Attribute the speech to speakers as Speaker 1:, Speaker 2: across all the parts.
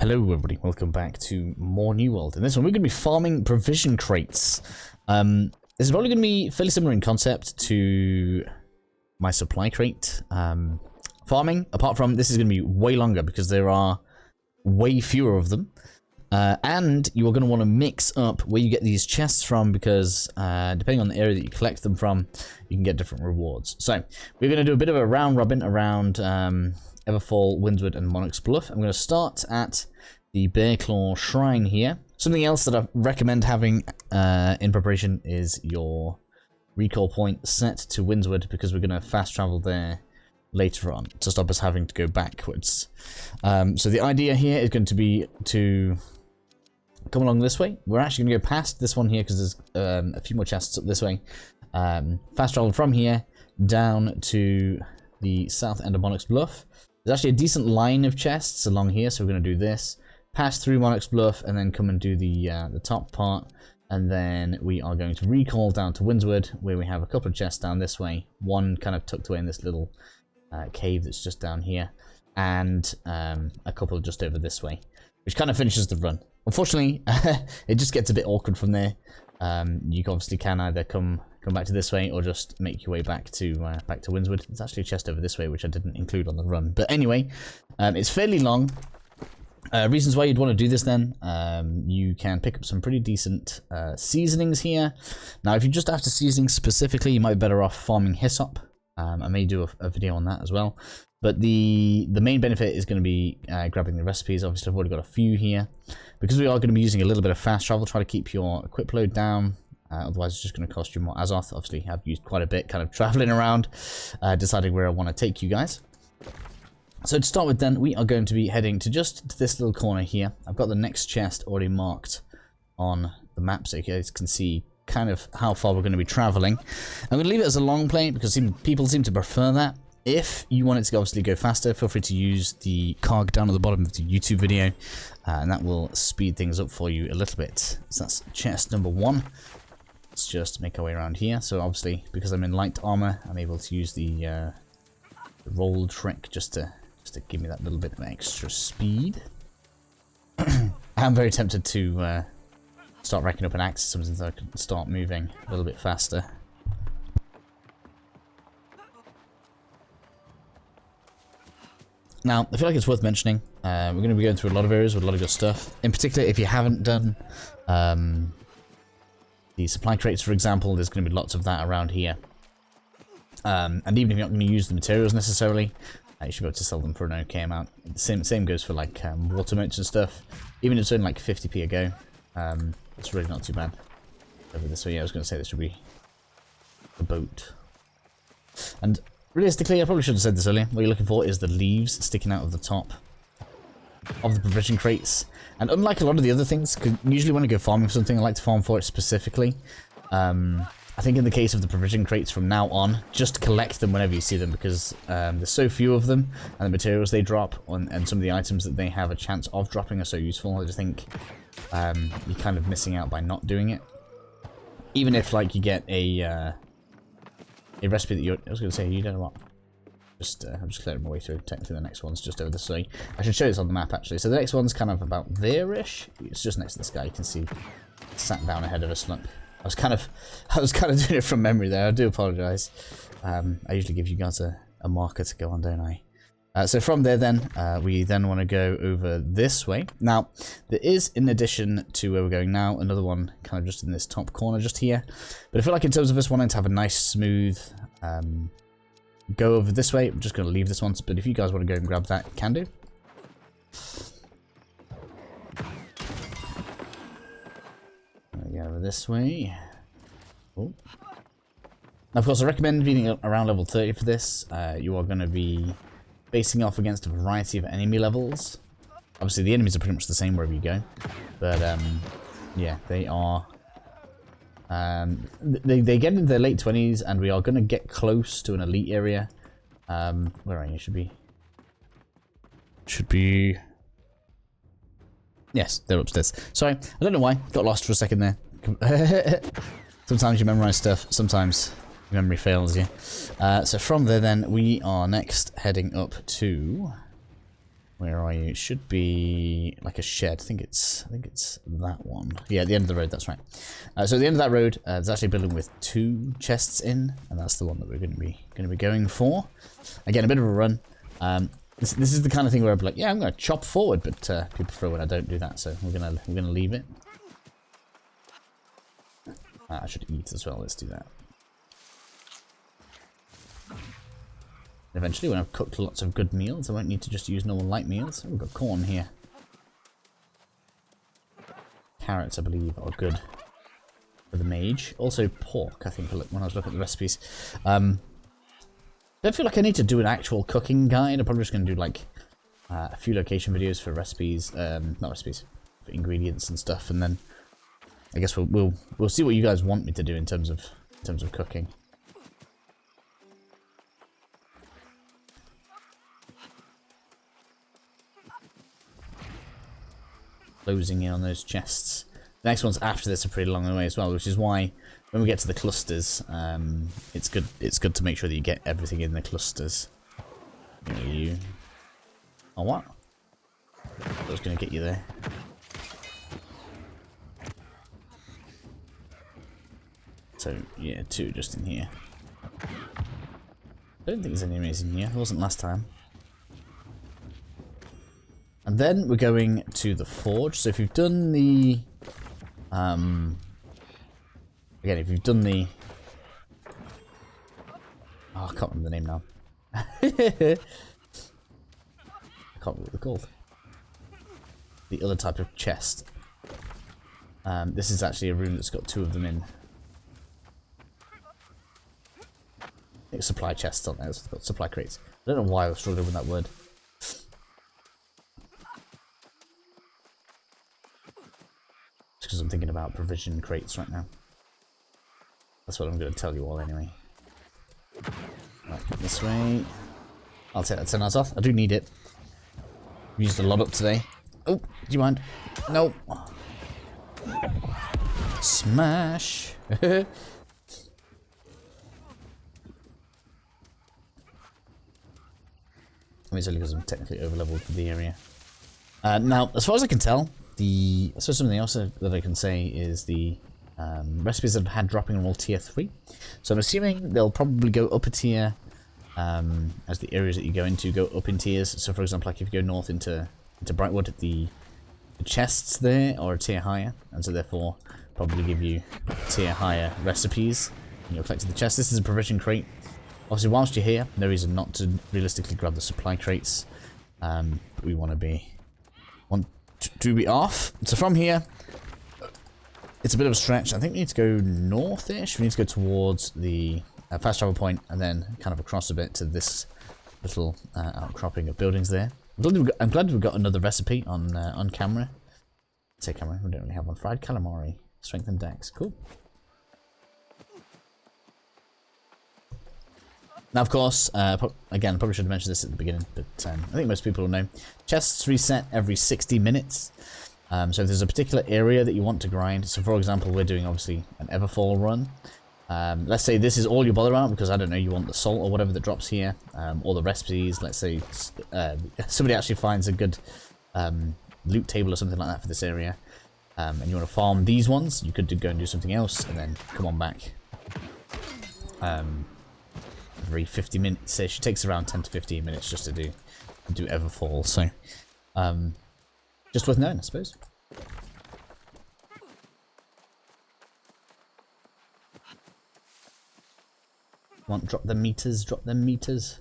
Speaker 1: Hello everybody, welcome back to more New World. In this one we're going to be farming provision crates. This is probably going to be fairly similar in concept to my supply crate farming, apart from this is going to be way longer because there are way fewer of them. And you are going to want to mix up where you get these chests from because depending on the area that you collect them from, you can get different rewards. So we're going to do a bit of a round robin around Everfall, Windswood and Monarch's Bluff. I'm going to start at the Bearclaw Shrine here. Something else that I recommend having in preparation is your recall point set to Windswood because we're going to fast travel there later on to stop us having to go backwards. So the idea here is going to be to come along this way. We're actually going to go past this one here because there's a few more chests up this way. Fast travel from here down to the south end of Monarch's Bluff. There's actually a decent line of chests along here, so we're going to do this. Pass through Monarch's Bluff and then come and do the top part. And then we are going to recall down to Windswood, where we have a couple of chests down this way. One kind of tucked away in this little cave that's just down here. And a couple just over this way, which kind of finishes the run. Unfortunately, it just gets a bit awkward from there. You obviously can either come back to this way or just make your way back to Windswood. There's actually a chest over this way which I didn't include on the run. But anyway, it's fairly long. Reasons why you'd want to do this then, you can pick up some pretty decent seasonings here. Now if you're just after seasonings specifically, you might be better off farming hyssop. I may do a video on that as well. But the main benefit is going to be grabbing the recipes. Obviously I've already got a few here. Because we are going to be using a little bit of fast travel, try to keep your equip load down. Otherwise it's just going to cost you more Azoth. Obviously I've used quite a bit kind of traveling around, deciding where I want to take you guys. So to start with then, we are going to be heading to just to this little corner here. I've got the next chest already marked on the map so you guys can see kind of how far we're going to be traveling. I'm going to leave it as a long play because people seem to prefer that. If you want it to obviously go faster, feel free to use the cog down at the bottom of the YouTube video, and that will speed things up for you a little bit. So that's chest number 1. Let's just make our way around here. So obviously, because I'm in light armor, I'm able to use the roll trick just to give me that little bit of extra speed. I'm very tempted to start racking up an axe since I can start moving a little bit faster. Now, I feel like it's worth mentioning, we're going to be going through a lot of areas with a lot of good stuff. In particular, if you haven't done the supply crates, for example, there's going to be lots of that around here. And even if you're not going to use the materials necessarily, you should be able to sell them for an okay amount. Same goes for like water moats and stuff. Even if it's only like 50p a go, it's really not too bad. Over this way, yeah, I was going to say this should be a boat. And realistically, I probably should have said this earlier. What you're looking for is the leaves sticking out of the top of the provision crates. And unlike a lot of the other things, usually when I go farming for something, I like to farm for it specifically. I think in the case of the provision crates from now on, just collect them whenever you see them because there's so few of them, and the materials they drop and some of the items that they have a chance of dropping are so useful. I just think you're kind of missing out by not doing it. Even if like you get a recipe that you're... I was going to say, you don't know what? I'm just clearing my way through. Technically the next one's just over this way. I should show this on the map actually. So the next one's kind of about there-ish. It's just next to this guy. You can see sat down ahead of a slump. I was kind of doing it from memory there. I do apologise. I usually give you guys a marker to go on, don't I? So from there then, we then want to go over this way. Now, there is, in addition to where we're going now, another one kind of just in this top corner just here. But I feel like in terms of us wanting to have a nice smooth go over this way, I'm just going to leave this one. But if you guys want to go and grab that, you can do. Go over this way. Oh. Now, of course, I recommend being around level 30 for this. You are going to be facing off against a variety of enemy levels. Obviously, the enemies are pretty much the same wherever you go. But, yeah, they are... they get into their late 20s, and we are going to get close to an elite area. Where are you? Should be... Yes, they're upstairs. Sorry, I don't know why. Got lost for a second there. Sometimes you memorize stuff, sometimes memory fails you. So from there then, we are next heading up to... Where are you? It should be like a shed. I think it's that one. Yeah, at the end of the road. That's right. So at the end of that road, there's actually a building with 2 chests in, and that's the one that we're going to be going for. Again, a bit of a run. This is the kind of thing where I'm like, yeah, I'm going to chop forward, but people prefer when I don't do that, so we're gonna leave it. I should eat as well. Let's do that. Eventually, when I've cooked lots of good meals, I won't need to just use normal light meals. Oh, we've got corn here. Carrots, I believe, are good for the mage. Also pork, I think, when I was looking at the recipes. Don't feel like I need to do an actual cooking guide. I'm probably just going to do like a few location videos for recipes, not recipes, for ingredients and stuff, and then I guess we'll see what you guys want me to do in terms of cooking. Closing in on those chests. The next ones after this are pretty long away as well, which is why when we get to the clusters, it's good to make sure that you get everything in the clusters. You. Oh, what? I was going to get you there. So yeah, 2 just in here. I don't think there's any enemies in here. There wasn't last time. And then we're going to the forge. So if you've done the again, if you've done the I can't remember the name now. I can't remember what they're called. The other type of chest. This is actually a room that's got 2 of them in. I think supply chests on there. It's got supply crates. I don't know why I was struggling with that word. Because I'm thinking about provision crates right now. That's what I'm going to tell you all anyway. Right, this way. I'll take that 10 hours off. I do need it. I've used a lot up today. Oh, do you mind? No. Smash. I mean, it's only because I'm technically overleveled for the area. Now, as far as I can tell, so something else that I can say is the recipes that I've had dropping are all tier 3. So I'm assuming they'll probably go up a tier as the areas that you go into go up in tiers. So for example, like if you go north into Brightwood, the chests there are a tier higher, and so therefore probably give you tier higher recipes when you're collecting the chests. This is a provision crate. Obviously, whilst you're here, no reason not to realistically grab the supply crates, but we want to be off. So from here, it's a bit of a stretch. I think we need to go north-ish. We need to go towards the fast travel point and then kind of across a bit to this little outcropping of buildings there. I'm glad we've got another recipe on camera. Say camera, we don't really have one. Fried calamari, strength and dex, cool. Now, of course, again, I probably should have mentioned this at the beginning, but I think most people will know. Chests reset every 60 minutes. So if there's a particular area that you want to grind, so for example, we're doing obviously an Everfall run. Let's say this is all you bother about because, I don't know, you want the salt or whatever that drops here, or the recipes. Let's say somebody actually finds a good loot table or something like that for this area, and you want to farm these ones, you could go and do something else and then come on back. Every 50 minutes ish. It takes around 10 to 15 minutes just to do Everfall, so just worth knowing, I suppose. Drop them meters, drop them meters.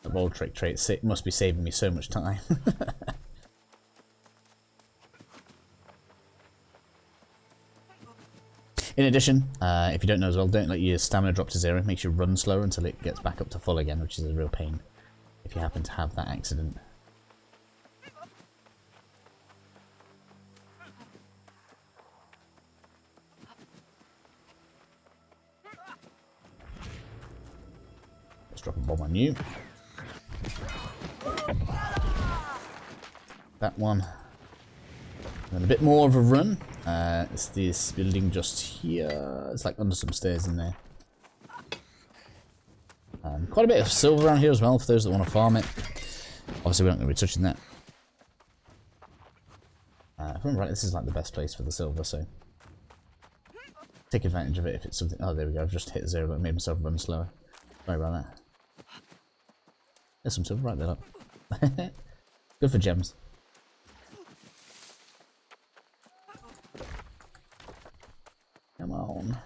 Speaker 1: The roll trick trait must be saving me so much time. In addition, if you don't know as well, don't let your stamina drop to 0. It makes you run slower until it gets back up to full again, which is a real pain if you happen to have that accident. Let's drop a bomb on you. That one. And then a bit more of a run. It's this building just here. It's like under some stairs in there. Quite a bit of silver around here as well for those that want to farm it. Obviously, we're not going to be touching that. If I remember right, this is like the best place for the silver, so take advantage of it if it's something. Oh, there we go. I've just hit 0, but made myself run slower. Sorry about that. There's some silver right there. Up. Good for gems. Come on.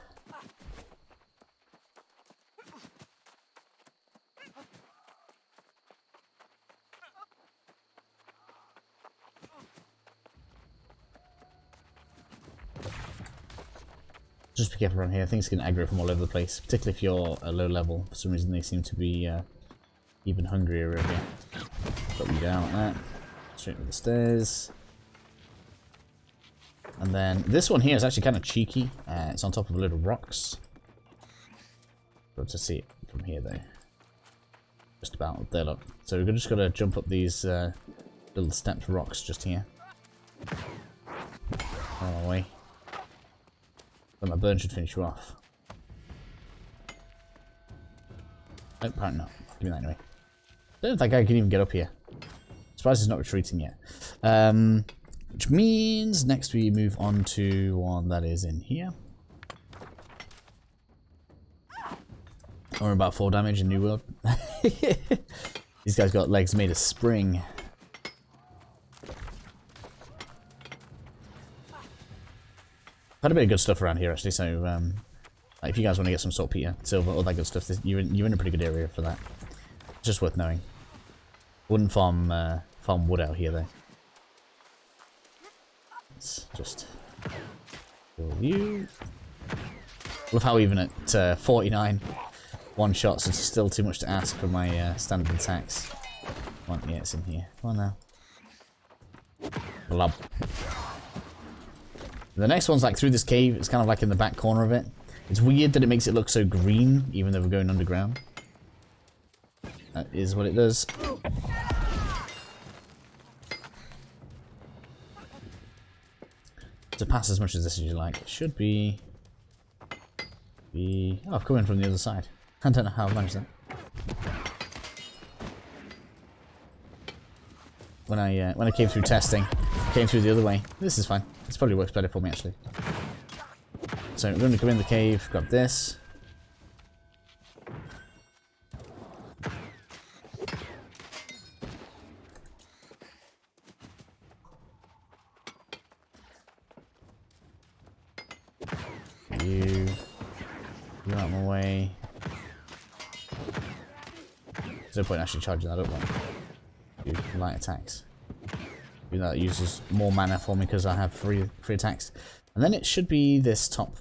Speaker 1: Just be careful around here. Things can aggro from all over the place, particularly if you're a low level. For some reason, they seem to be even hungrier over here. Drop you down like that. Straight to the stairs. And then this one here is actually kind of cheeky. It's on top of little rocks. Good to see it from here, though. Just about up there, look. So we're just got to jump up these little stepped rocks just here. On our way. But my burn should finish you off. Oh, apparently not. Give me that anyway. I don't think I can even get up here. Surprised he's not retreating yet. Which means next we move on to one that is in here. Or about 4 damage in New World. These guys got legs made of spring. Quite a bit of good stuff around here actually, so if you guys want to get some saltpeter, silver, all that good stuff, you're in a pretty good area for that. It's just worth knowing. Wouldn't farm wood out here though. Let's just kill you. Love how even at 49 one shots it's still too much to ask for my standard attacks. Come on, yeah, it's in here. Come on now. Blob. The next one's like through this cave. It's kind of like in the back corner of it. It's weird that it makes it look so green, even though we're going underground. That is what it does. To pass as much as this as you like. It should be... Oh, I've come in from the other side. I don't know how I've managed that. When I came through testing, I came through the other way. This is fine. This probably works better for me actually. So we're going to come in the cave, grab this. You out of my way. There's no point actually charging that up one. Do light attacks. That uses more mana for me because I have free attacks. And then it should be this top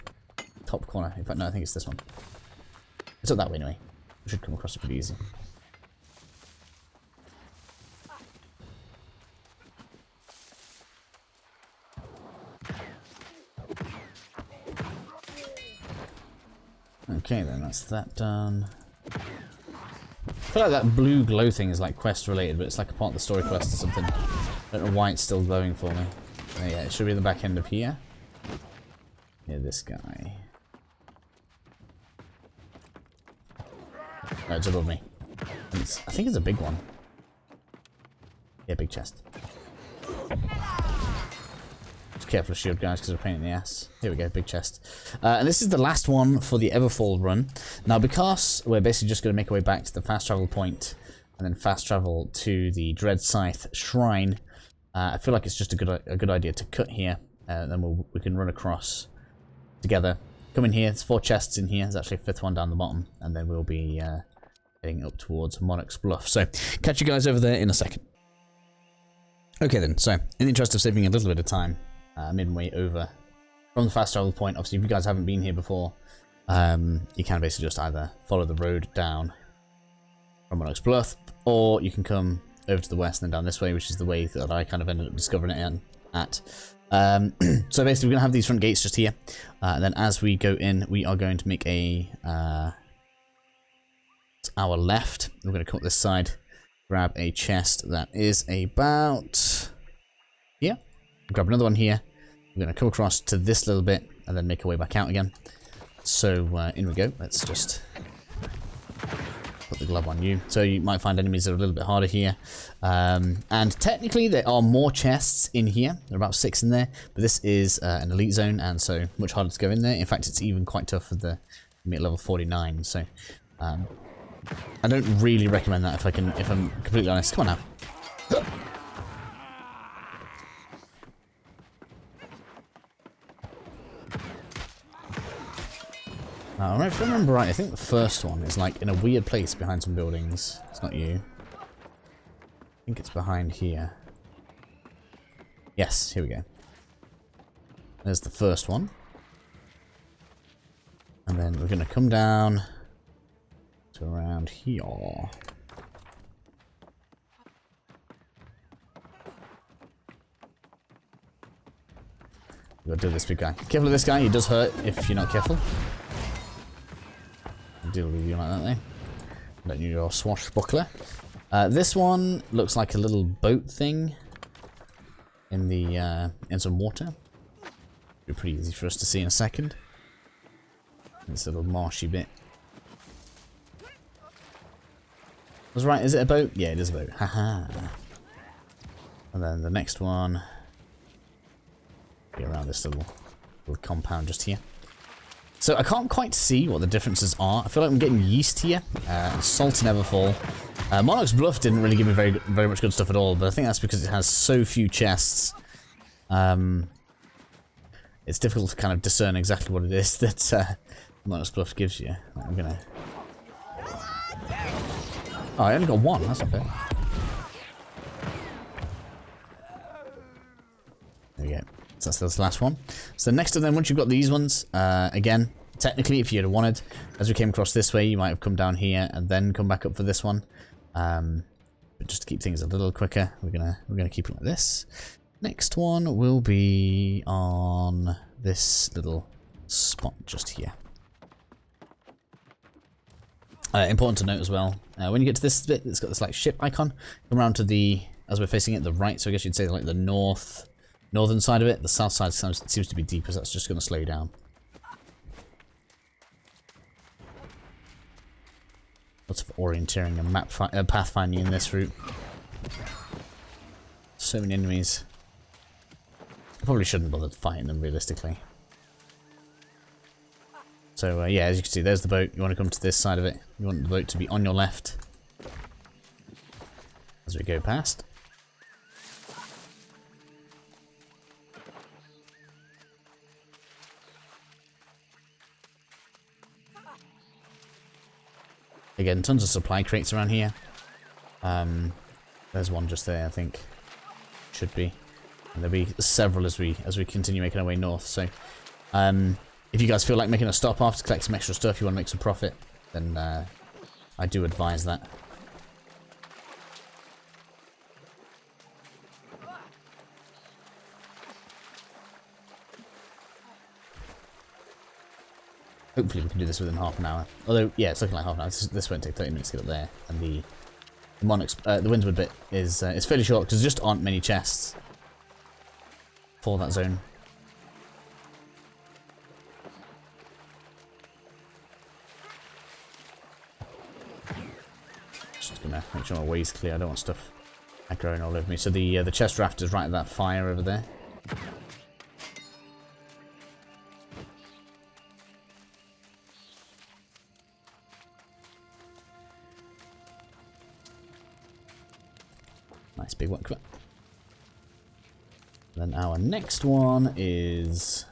Speaker 1: corner. In fact, no, I think it's this one. It's up that way anyway. We should come across it pretty easy. Okay then, that's that done. I feel like that blue glow thing is like quest related, but it's like a part of the story quest or something. I don't know why it's still glowing for me. Oh, yeah, it should be the back end of here. Yeah, this guy. No, it's above me. And I think it's a big one. Yeah, big chest. Just careful of shield guys because they're a pain in the ass. Here we go, big chest. And this is the last one for the Everfall run. Now, because we're basically just going to make our way back to the fast travel point and then fast travel to the Dread Scythe Shrine, I feel like it's just a good idea to cut here, and then we can run across together. Come in here. There's 4 chests in here. There's actually a 5th one down the bottom, and then we'll be heading up towards Monarch's Bluff. So catch you guys over there in a second. Okay then. So in the interest of saving a little bit of time, midway over from the fast travel point. Obviously, if you guys haven't been here before, you can basically just either follow the road down from Monarch's Bluff, or you can come over to the west and then down this way, which is the way that I kind of ended up discovering it at. So basically we're going to have these front gates just here, and then as we go in we are going to make a to our left. We're going to come up this side, grab a chest that is about here, grab another one here. We're going to come across to this little bit and then make our way back out again. So in we go. Let's just put the glove on you. So you might find enemies that are a little bit harder here. And technically there are more chests in here. There are about 6 in there. But this is an elite zone, and so much harder to go in there. In fact, it's even quite tough for the me at level 49. So I don't really recommend that if I'm completely honest. Come on now. Now, if I remember right, I think the first one is like in a weird place behind some buildings. It's not you. I think it's behind here. Yes, here we go. There's the first one. And then we're going to come down to around here. We've got to deal with this big guy. Careful with this guy, he does hurt if you're not careful. Deal with you like that, there. Let you your swashbuckler. This one looks like a little boat thing in the in some water. Be pretty easy for us to see in a second. This little marshy bit. I was right, is it a boat? Yeah, it is a boat. Haha. And then the next one. Be around this little compound just here. So I can't quite see what the differences are. I feel like I'm getting yeast here. Salt and Everfall. Monarch's Bluff didn't really give me very much good stuff at all, but I think that's because it has so few chests. It's difficult to kind of discern exactly what it is that Monarch's Bluff gives you. I'm gonna... Oh, I only got one. That's not fair. There we go. So that's the last one. So next of them, once you've got these ones, again, technically, if you'd have wanted, as we came across this way, you might have come down here and then come back up for this one. But just to keep things a little quicker, we're gonna keep it like this. Next one will be on this little spot just here. Important to note as well, when you get to this bit, it's got this like ship icon. Come around to the, as we're facing it, the right. So I guess you'd say like the northern side of it. The south side seems to be deeper, so that's just going to slow you down. Lots of orienteering and map pathfinding in this route. So many enemies. I probably shouldn't bother fighting them realistically. So yeah, as you can see, there's the boat. You want to come to this side of it. You want the boat to be on your left as we go past. Again, tons of supply crates around here. There's one just there, I think. Should be. And there'll be several as we continue making our way north. So, if you guys feel like making a stop off to collect some extra stuff, you want to make some profit, then I do advise that. Hopefully we can do this within half an hour. Although, yeah, it's looking like half an hour. This won't take 30 minutes to get up there. And the Windswood bit is fairly short because there just aren't many chests for that zone. Just gonna make sure my way's clear. I don't want stuff growing all over me. So the chest raft is right at that fire over there. Nice big one. Then our next one is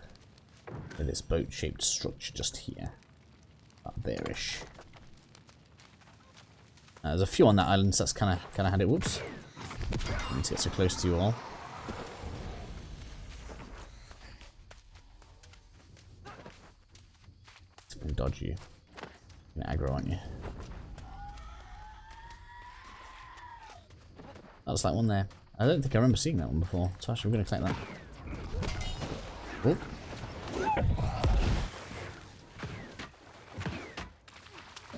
Speaker 1: this boat-shaped structure just here. Up there-ish. There's a few on that island, so that's kind of had it. Whoops. I need to get so close to you all. It's gonna dodge you. Gonna aggro on you. That was that one there. I don't think I remember seeing that one before, so actually we're going to collect that. Oh.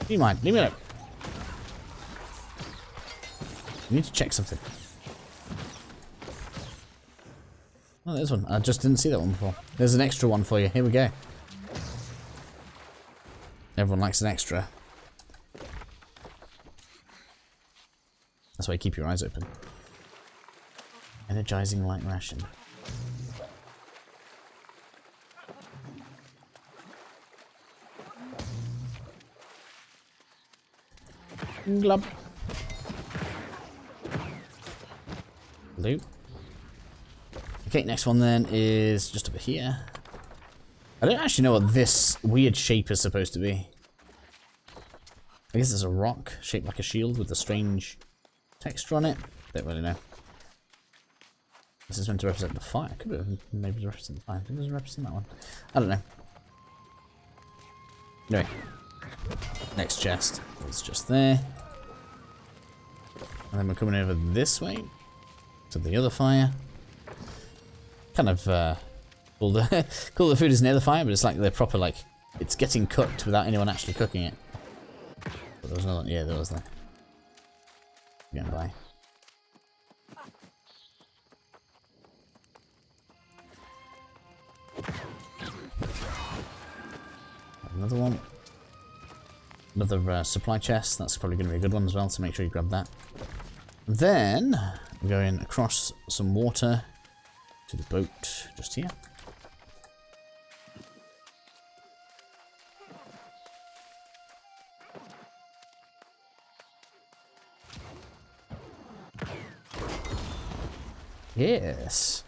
Speaker 1: Do you mind? Leave me alone. You need to check something. Oh, there's one. I just didn't see that one before. There's an extra one for you. Here we go. Everyone likes an extra. That's why you keep your eyes open. Energizing light ration. Glub. Loot. Okay, next one then is just over here. I don't actually know what this weird shape is supposed to be. I guess it's a rock shaped like a shield with a strange texture on it. Don't really know. This is meant to represent the fire. Could be maybe represent the fire. I think it doesn't represent that one. I don't know. Anyway. Next chest. It's just there. And then we're coming over this way to the other fire. Kind of cool the food is near the fire, but it's like they're proper, like it's getting cooked without anyone actually cooking it. But there was another, yeah, there was there. Going by. Another one. Another supply chest. That's probably going to be a good one as well, so make sure you grab that. Then we're going across some water to the boat just here. Yes.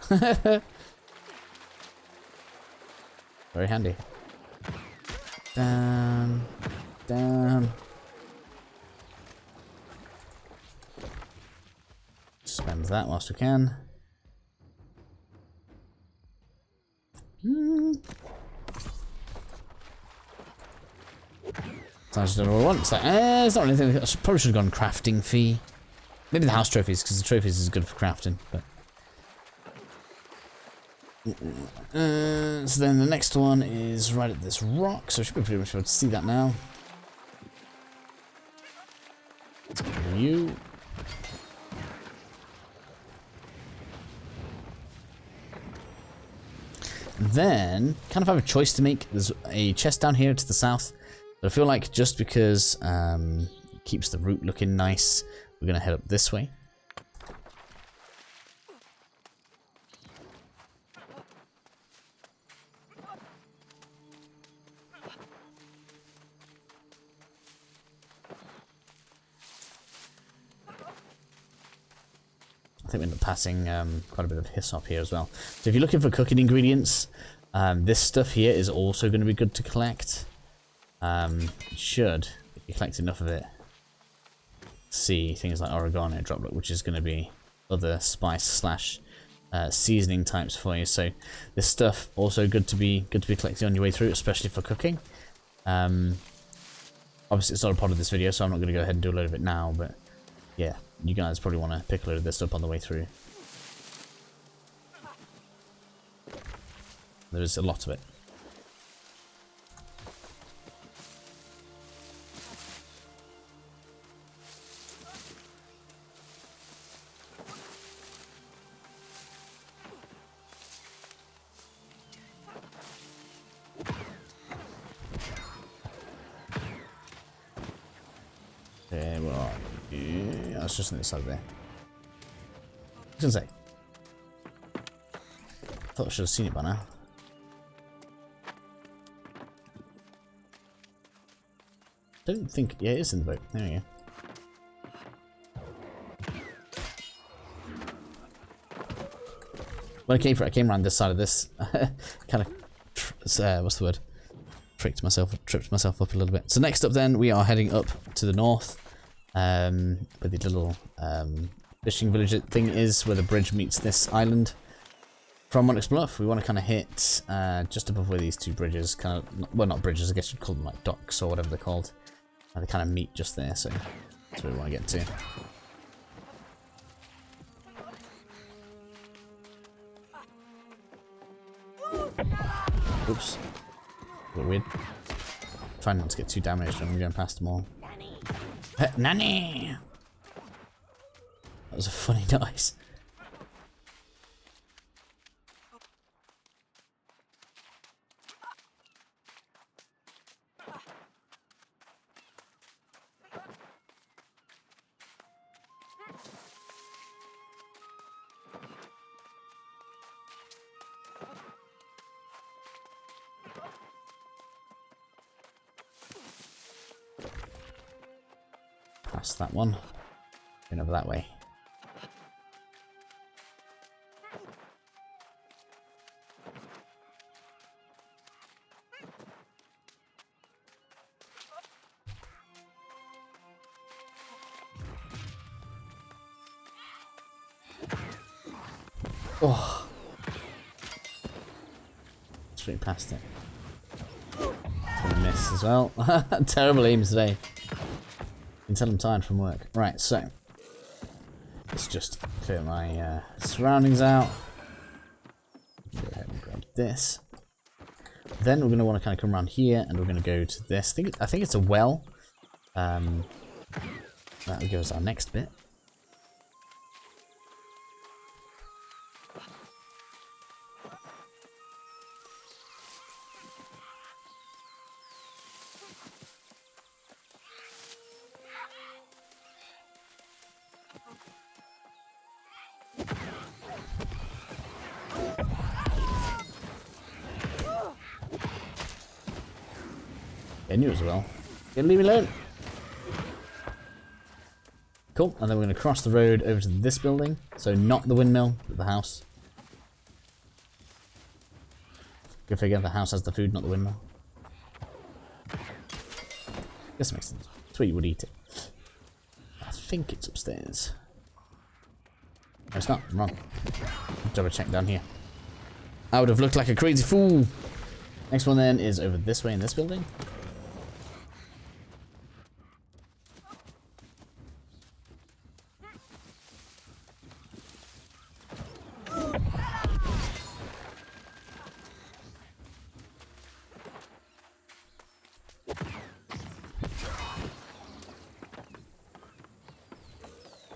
Speaker 1: Very handy. Down. Down. Spend that whilst we can. So I just don't know what I want. It's like, it's not anything. I probably should have gone crafting fee. Maybe the house trophies, because the trophies is good for crafting. But so then the next one is right at this rock, so I should be pretty much able to see that now. Let's go to you. Then, kind of have a choice to make. There's a chest down here to the south, but I feel like just because it keeps the route looking nice, we're going to head up this way. I think we end up passing quite a bit of hyssop here as well. So if you're looking for cooking ingredients, this stuff here is also going to be good to collect. Should, if you collect enough of it, see things like oregano droplet, which is going to be other spice slash seasoning types for you. So this stuff also good to be collecting on your way through, especially for cooking. Obviously it's not a part of this video, so I'm not going to go ahead and do a load of it now, but yeah, you guys probably want to pick a load of this up on the way through. There's a lot of it. Okay, well, yeah, it's just on this side there. I was gonna say, I thought I should have seen it by now. Don't think, yeah, it is in the boat. There we go. When I came for it, I came around this side of this. Kind of, what's the word? Tripped myself up a little bit. So next up then, we are heading up to the north. Where the little fishing village thing is, where the bridge meets this island. From Monarch's Bluff, we want to kind of hit just above where these two bridges, kind of, well, not bridges, I guess you'd call them like docks or whatever they're called. And they kind of meet just there, so that's where we want to get to. Oops. A bit weird. Trying not to get too damaged when we're going past them all. Nanny! That was a funny noise. past that one. Going over that way. Oh. Straight past it. Gonna miss as well. Terrible aims today. Until I'm tired from work. Right, so let's just clear my surroundings out. Go ahead and grab this. Then we're gonna want to kind of come around here, and we're gonna go to this. I think it's a well. That goes our next bit. I knew as well. Gonna leave me alone. Cool, and then we're going to cross the road over to this building. So not the windmill, but the house. Go figure, the house has the food, not the windmill. Guess it makes sense. That's where you would eat it. I think it's upstairs. No, it's not. I'm wrong. Double check down here. I would have looked like a crazy fool. Next one then is over this way in this building.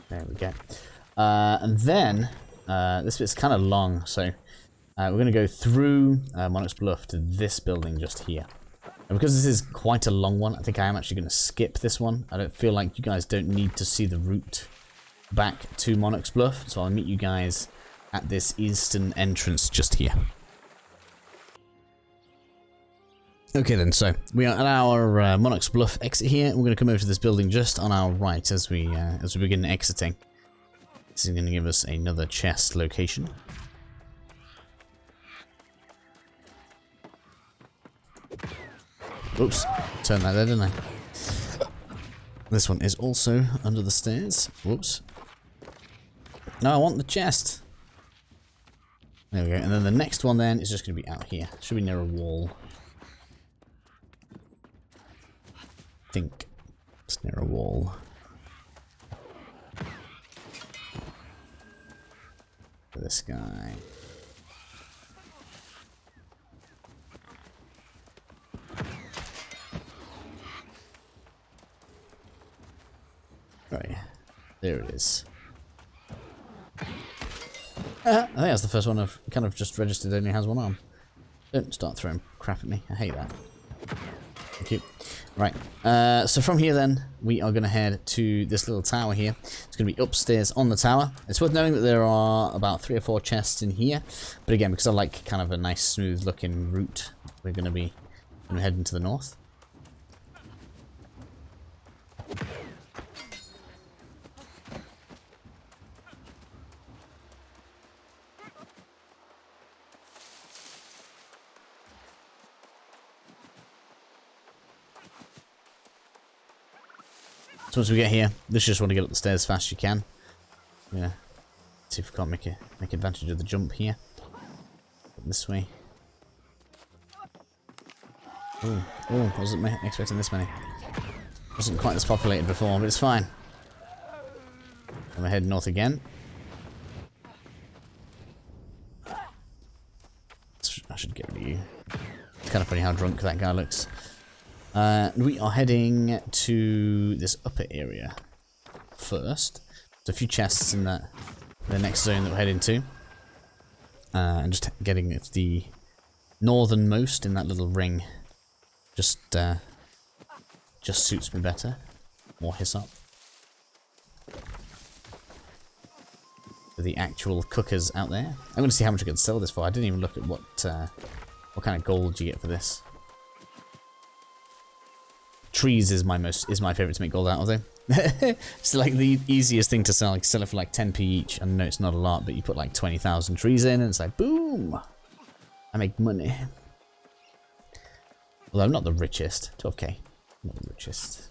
Speaker 1: There we go. And then, this bit's kind of long, so we're going to go through Monarch's Bluff to this building just here. And because this is quite a long one, I think I am actually going to skip this one. I don't feel like you guys don't need to see the route back to Monarch's Bluff, so I'll meet you guys at this eastern entrance just here. Okay then, so we are at our Monarch's Bluff exit here. We're going to come over to this building just on our right as we begin exiting. This is going to give us another chest location. Oops, turned that there, didn't I? This one is also under the stairs. Whoops. No, I want the chest. There we go. And then the next one then is just going to be out here. Should be near a wall. I think it's near a wall. This guy. Right, there it is. I think that's the first one I've kind of just registered only has one arm. Don't start throwing crap at me. I hate that. Thank you. Right, so from here then, we are going to head to this little tower here. It's going to be upstairs on the tower. It's worth knowing that there are about 3 or 4 chests in here. But again, because I like kind of a nice smooth looking route, we're going to be heading to the north. So once we get here, just want to get up the stairs as fast as you can. Yeah. See if we can't make advantage of the jump here. This way. Oh, wasn't expecting this many. Wasn't quite as populated before, but it's fine. And we're heading north again. I should get rid of you. It's kind of funny how drunk that guy looks. We are heading to this upper area first. There's a few chests in the next zone that we're heading to. And just getting it to the northernmost in that little ring just suits me better. More hiss up. For the actual cookers out there. I'm going to see how much I can sell this for. I didn't even look at what kind of gold you get for this. trees is my favorite to make gold out of, though. It's like the easiest thing to sell. Like sell it for like 10p each. I know it's not a lot, but you put like 20,000 trees in, and it's like boom, I make money. Although I'm not the richest. 12k, not the richest.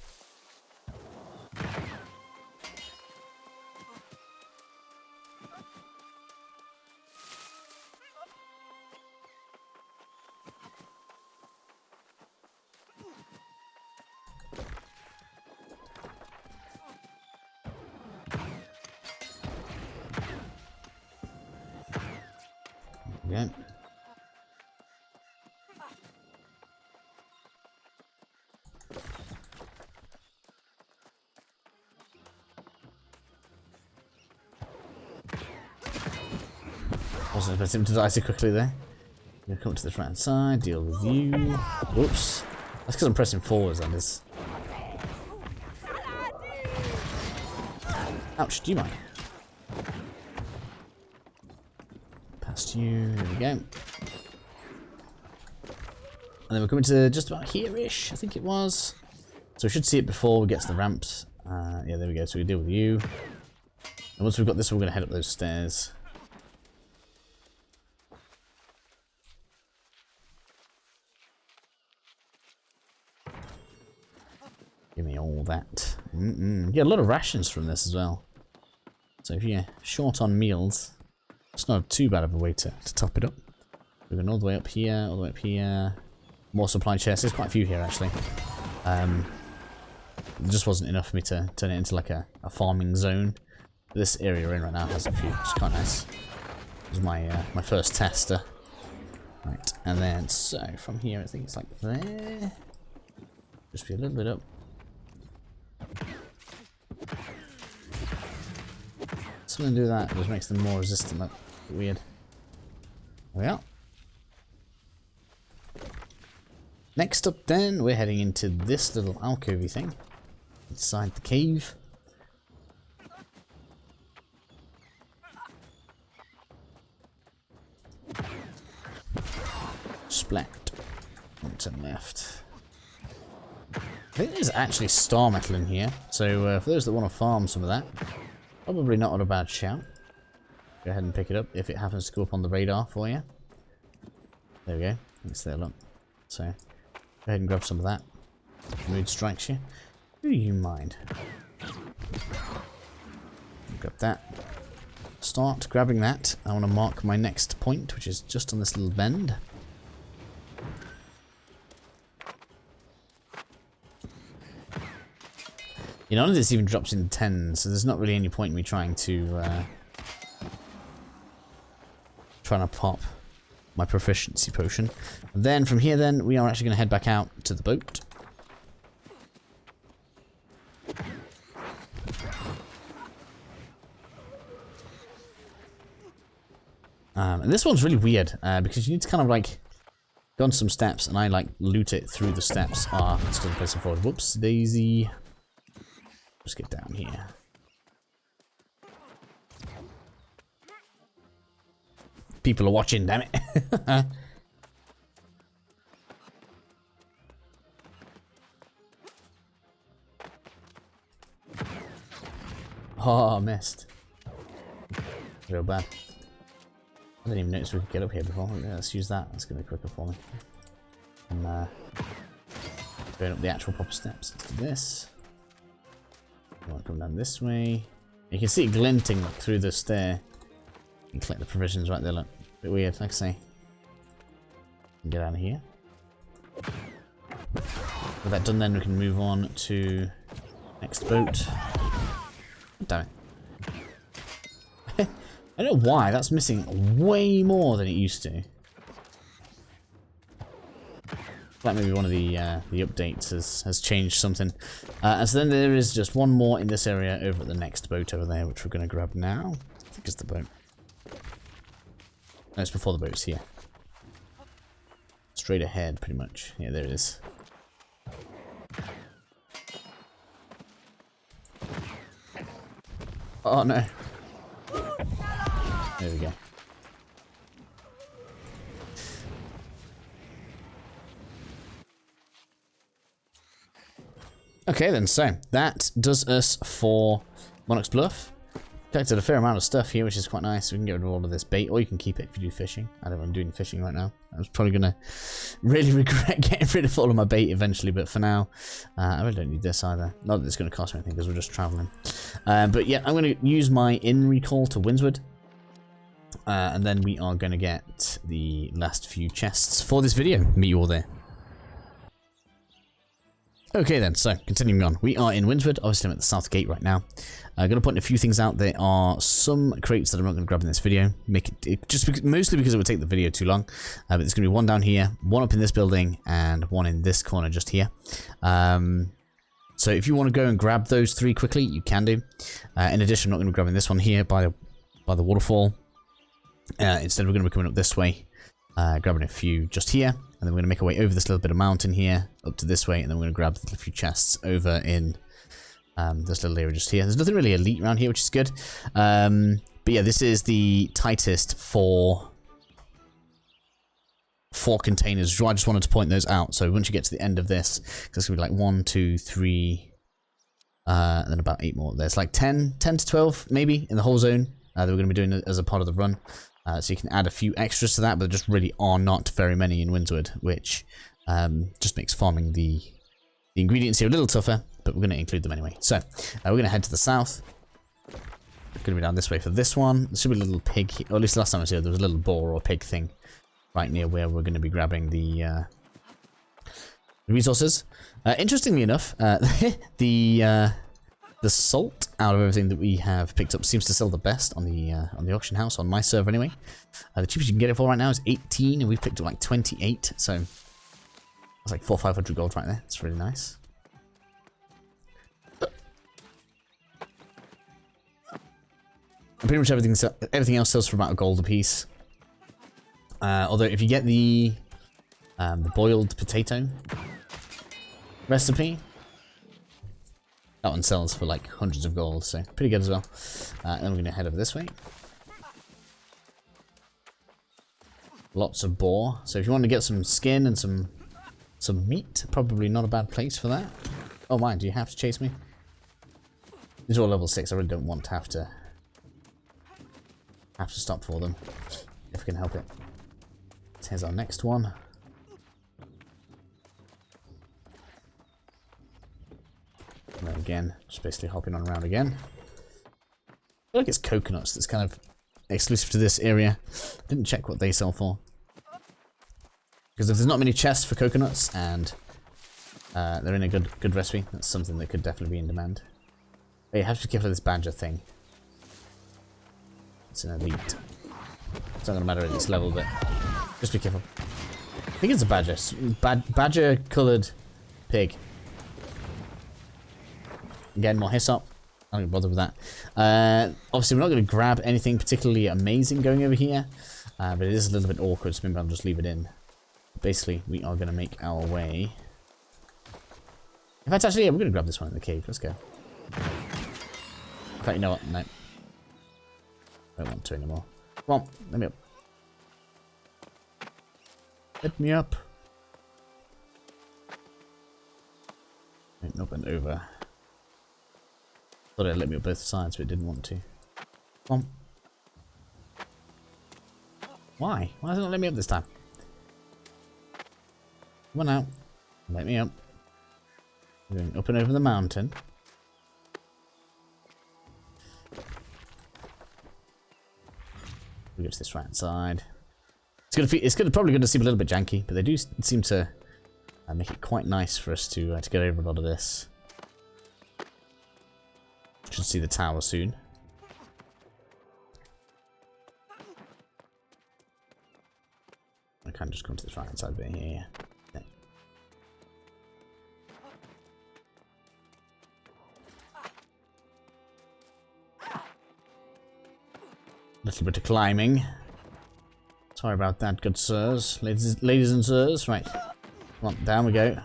Speaker 1: Yeah. Wasn't expecting him to die so quickly there. I'm gonna come to the right hand side, deal with you. Whoops. That's because I'm pressing forwards on this. Ouch, do you mind? Past you, there we go. And then we're coming to just about here-ish, I think it was. So we should see it before we get to the ramps. Yeah, there we go, so we deal with you. And once we've got this, we're going to head up those stairs. Give me all that. You get a lot of rations from this as well. So if you're short on meals, it's not too bad of a way to top it up. We're going all the way up here, all the way up here. More supply chests. There's quite a few here, actually. It just wasn't enough for me to turn it into like a farming zone. This area we're in right now has a few, which is quite nice. This was my first tester. Right, and then, so from here, I think it's like there. Just be a little bit up. Something to do that, it just makes them more resistant. That's weird. There we are. Next up then, we're heading into this little alcovey thing inside the cave. Splat. On to the left. I think there's actually star metal in here, so for those that want to farm some of that, probably not a bad shout. Go ahead and pick it up if it happens to go up on the radar for you. There we go. It's there, look. So, go ahead and grab some of that. Mood strikes you. Do you mind? Grab that. Start grabbing that. I want to mark my next point, which is just on this little bend. You know, none of this even drops in 10, so there's not really any point in me trying to pop my proficiency potion. And then from here, then we are actually going to head back out to the boat. And this one's really weird because you need to kind of like go on some steps, and I like loot it through the steps. Still placing forward. Whoops, daisy. Just get down here. People are watching, damn it. Oh, missed. Real bad. I didn't even notice we could get up here before. Yeah, let's use that. That's going to be quicker for me. And going up the actual proper steps. Let's do this. I want to come down this way. You can see it glinting through the stair. You can collect the provisions right there, look. Bit weird, like I say. Get out of here. With that done then, we can move on to next boat. Damn it. I don't know why, that's missing way more than it used to. Like maybe one of the updates has changed something. And so then there is just one more in this area over at the next boat over there, which we're going to grab now. I think it's the boat. No, it's before the boat's here. Straight ahead, pretty much. Yeah, there it is. Oh no. There we go. Okay then, so that does us for Monarch's Bluff. Collected a fair amount of stuff here, which is quite nice. We can get rid of all of this bait, or you can keep it if you do fishing. I don't want to do any fishing right now. I was probably going to really regret getting rid of all of my bait eventually, but for now, I really don't need this either. Not that it's going to cost me anything, because we're just traveling. But yeah, I'm going to use my in recall to Windsward. And then we are going to get the last few chests for this video. Meet you all there. Okay then, so continuing on, we are in Windsward. Obviously I'm at the south gate right now. I'm going to point a few things out. There are some crates that I'm not going to grab in this video. Mostly because it would take the video too long. But there's going to be one down here, one up in this building, and one in this corner just here. So if you want to go and grab those 3 quickly, you can do. In addition, I'm not going to be grabbing this one here by the waterfall. Instead, we're going to be coming up this way, grabbing a few just here. And then we're going to make our way over this little bit of mountain here, up to this way, and then we're going to grab a few chests over in this little area just here. There's nothing really elite around here, which is good. But yeah, this is the tightest 4 containers, which I just wanted to point those out. So once you get to the end of this, it's going to be like 1, 2, 3, and then about 8 more. There's like 10 to 12 maybe in the whole zone that we're going to be doing as a part of the run. So you can add a few extras to that, but there just really are not very many in Windsward, which just makes farming the ingredients here a little tougher, but we're going to include them anyway. So we're going to head to the south. We're going to be down this way for this one. There should be a little pig here, or at least last time I was here, there was a little boar or pig thing right near where we're going to be grabbing the resources. Interestingly enough, the salt out of everything that we have picked up seems to sell the best on the auction house, on my server anyway. The cheapest you can get it for right now is 18, and we've picked up like 28, so that's like 400 or 500 gold right there. It's really nice. And pretty much everything else sells for about a gold a piece. Although if you get the boiled potato recipe, that one sells for like hundreds of gold, so pretty good as well. Then we're going to head over this way. Lots of boar. So if you want to get some skin and some meat, probably not a bad place for that. Oh my, do you have to chase me? These are all level 6. I really don't want to have to stop for them, if we can help it. So here's our next one. And then again, just basically hopping on around again. I feel like it's coconuts that's kind of exclusive to this area. Didn't check what they sell for. Because if there's not many chests for coconuts and they're in a good recipe, that's something that could definitely be in demand. But you have to be careful of this badger thing. It's an elite. It's not going to matter at this level, but just be careful. I think it's a badger. Badger coloured pig. Again, more hyssop. I don't bother with that. Obviously, we're not going to grab anything particularly amazing going over here, but it is a little bit awkward, so maybe I'll just leave it in. Basically, we are going to make our way. In fact, actually, yeah, we're going to grab this one in the cave. Let's go. In fact, you know what? No. I don't want to anymore. Come on, let me up. Let me up. Wait, up and over. Thought it'd let me up both sides, but it didn't want to. Come on. Why? Why doesn't it let me up this time? Come on out. Let me up. We're going up and over the mountain. We go to this right side. It's probably going to seem a little bit janky, but they do seem to make it quite nice for us to get over a lot of this. Should see the tower soon. I can just come to this right side bit here. Yeah. Little bit of climbing. Sorry about that, good sirs. Ladies and sirs. Right. Come on, down we go.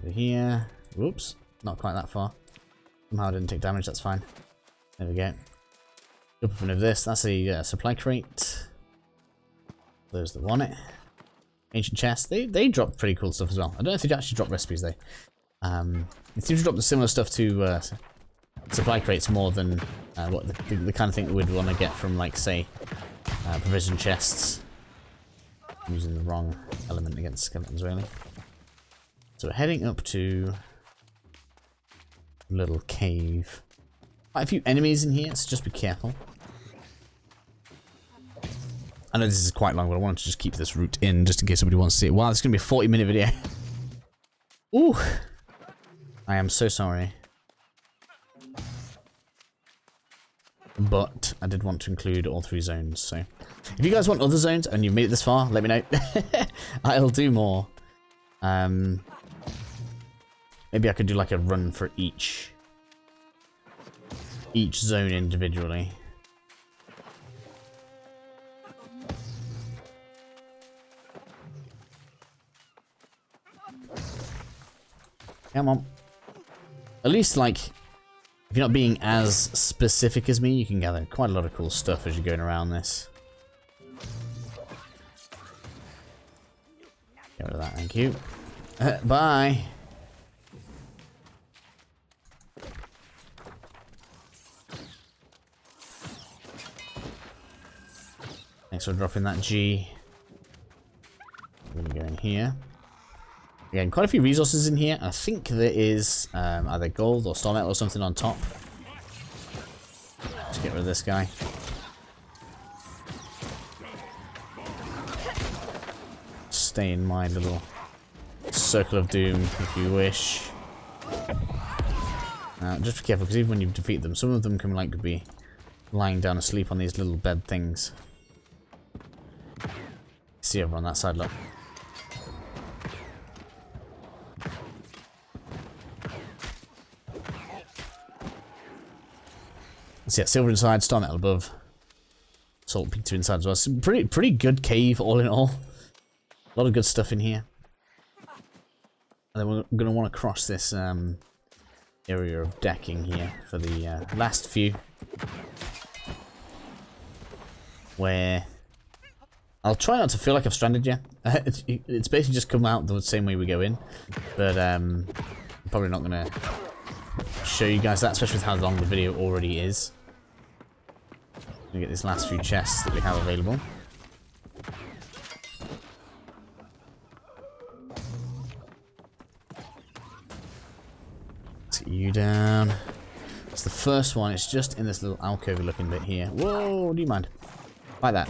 Speaker 1: Over here. Whoops. Not quite that far. Somehow I didn't take damage, that's fine. There we go. Up in of this. That's a supply crate. Those that want it. ancient chests. They drop pretty cool stuff as well. I don't know if they actually drop recipes though. It seems to drop the similar stuff to supply crates more than what the kind of thing that we'd want to get from, like, say, provision chests. I'm using the wrong element against skeletons, really. So we're heading up to a little cave. Quite a few enemies in here, so just be careful. I know this is quite long, but I wanted to just keep this route in just in case somebody wants to see it. Wow, this is going to be a 40-minute video. Ooh. I am so sorry. But I did want to include all 3 zones, so if you guys want other zones and you've made it this far, let me know. I'll do more. Maybe I could do like a run for each zone individually. Come on. At least, like, if you're not being as specific as me, you can gather quite a lot of cool stuff as you're going around this. Get rid of that, thank you. Bye! Thanks for dropping that G. I'm gonna go in here. Again, quite a few resources in here. I think there is either gold or star metal or something on top. Let's get rid of this guy. Stay in my little circle of doom if you wish. Just be careful, because even when you defeat them, some of them can like be lying down asleep on these little bed things. See over on that side, look. So yeah, silver inside, star metal above, salt pizza inside as well. It's a pretty good cave all in all. A lot of good stuff in here. And then we're going to want to cross this area of decking here for the last few, where I'll try not to feel like I've stranded you. It's basically just come out the same way we go in, but I'm probably not going to show you guys that, especially with how long the video already is. We get these last few chests that we have available. Let's get you down. It's the first one. It's just in this little alcove looking bit here. Whoa, do you mind? Like that.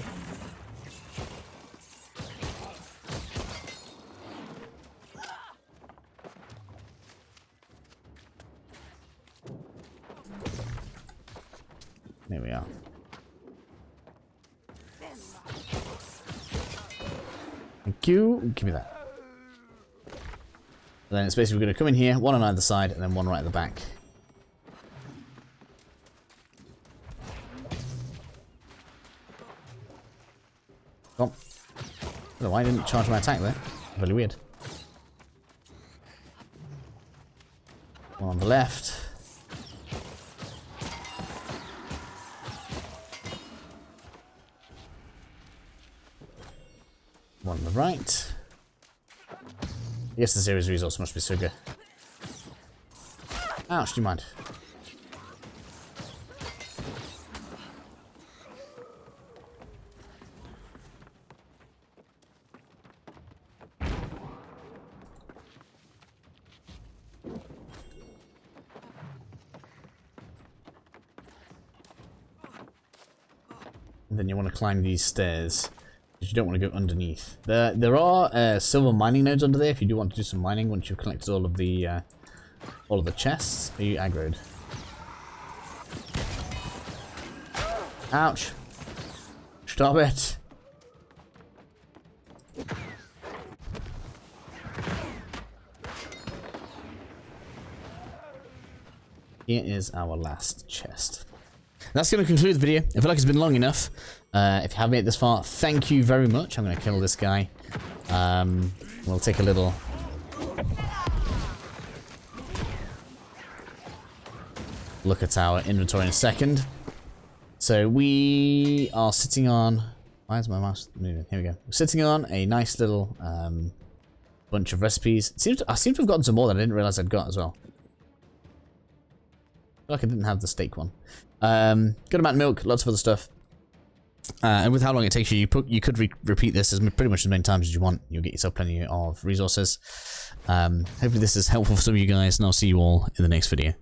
Speaker 1: There we are. Thank you. Give me that. And then it's basically going to come in here, one on either side, and then one right at the back. Come on. I don't know why I didn't charge my attack there. Really weird. One on the left. One on the right. I guess the series resource must be so good. Ouch, do you mind? And then you want to climb these stairs. You don't want to go underneath. There are silver mining nodes under there if you do want to do some mining once you've collected all of the chests. Are you aggroed? Ouch! Stop it! Here is our last chest. That's going to conclude the video. I feel like it's been long enough. If you have made it this far, thank you very much. I'm going to kill this guy. We'll take a little look at our inventory in a second. So we are sitting on Why is my mouse moving? Here we go. We're sitting on a nice little bunch of recipes. I seem to have gotten some more that I didn't realize I'd got as well. I feel like I didn't have the steak one. Good amount of milk, lots of other stuff. And with how long it takes you, you could repeat this as pretty much as many times as you want. You'll get yourself plenty of resources. Hopefully this is helpful for some of you guys, and I'll see you all in the next video.